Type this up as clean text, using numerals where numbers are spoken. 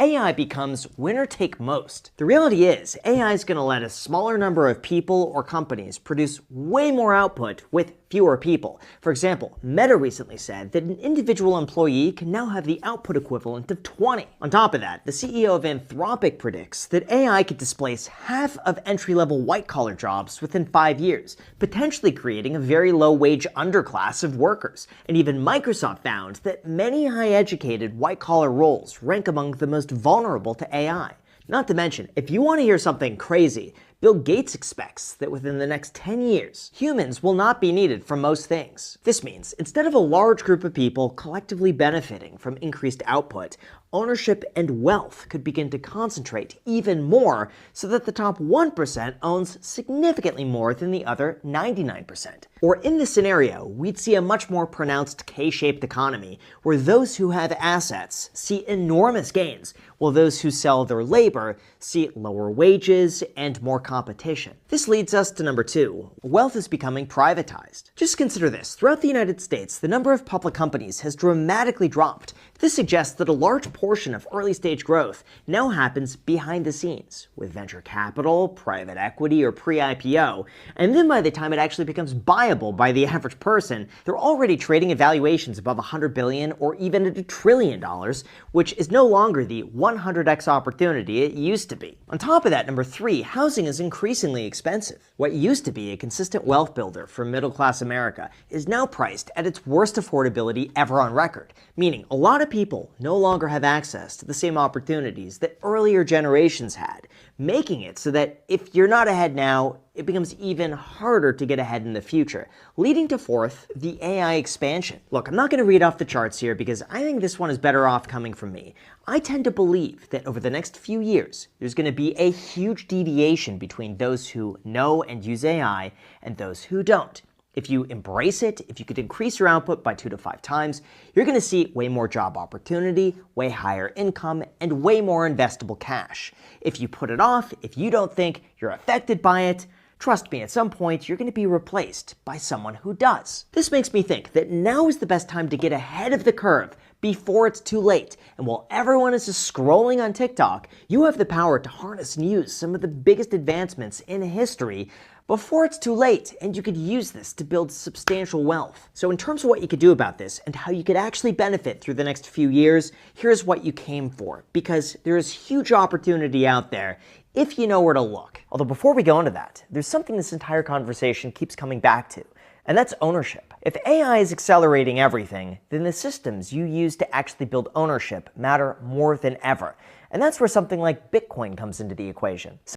AI becomes winner take most. The reality is, AI is going to let a smaller number of people or companies produce way more output with fewer people. For example, Meta recently said that an individual employee can now have the output equivalent of 20. On top of that, the CEO of Anthropic predicts that AI could displace half of entry-level white-collar jobs within 5 years, potentially creating a very low-wage underclass of workers. And even Microsoft found that many high-educated white-collar roles rank among the most vulnerable to AI. Not to mention, if you want to hear something crazy, Bill Gates expects that within the next 10 years, humans will not be needed for most things. This means, instead of a large group of people collectively benefiting from increased output, ownership and wealth could begin to concentrate even more so that the top 1% owns significantly more than the other 99%. Or in this scenario, we'd see a much more pronounced K-shaped economy where those who have assets see enormous gains, while those who sell their labor see lower wages and more competition. This leads us to number 2. Wealth is becoming privatized. Just consider this. Throughout the United States, the number of public companies has dramatically dropped. This suggests that a large portion of early-stage growth now happens behind the scenes, with venture capital, private equity, or pre-IPO, and then by the time it actually becomes viable by the average person, they're already trading at valuations above $100 billion or even at $1 trillion, which is no longer the 100x opportunity it used to be. On top of that, number 3, housing is increasingly expensive. What used to be a consistent wealth builder for middle-class America is now priced at its worst affordability ever on record, meaning a lot of people no longer have access to the same opportunities that earlier generations had, making it so that if you're not ahead now, it becomes even harder to get ahead in the future, leading to fourth, the AI expansion. Look, I'm not going to read off the charts here because I think this one is better off coming from me. I tend to believe that over the next few years, there's going to be a huge deviation between those who know and use AI and those who don't. If you embrace it, if you could increase your output by 2 to 5 times, you're going to see way more job opportunity, way higher income, and way more investable cash. If you put it off, if you don't think you're affected by it, trust me, at some point you're going to be replaced by someone who does. This makes me think that now is the best time to get ahead of the curve before it's too late. And while everyone is just scrolling on TikTok, you have the power to harness and use some of the biggest advancements in history before it's too late, and you could use this to build substantial wealth. So in terms of what you could do about this and how you could actually benefit through the next few years, here's what you came for, because there is huge opportunity out there if you know where to look. Although before we go into that, there's something this entire conversation keeps coming back to, and that's ownership. If AI is accelerating everything, then the systems you use to actually build ownership matter more than ever. And that's where something like Bitcoin comes into the equation.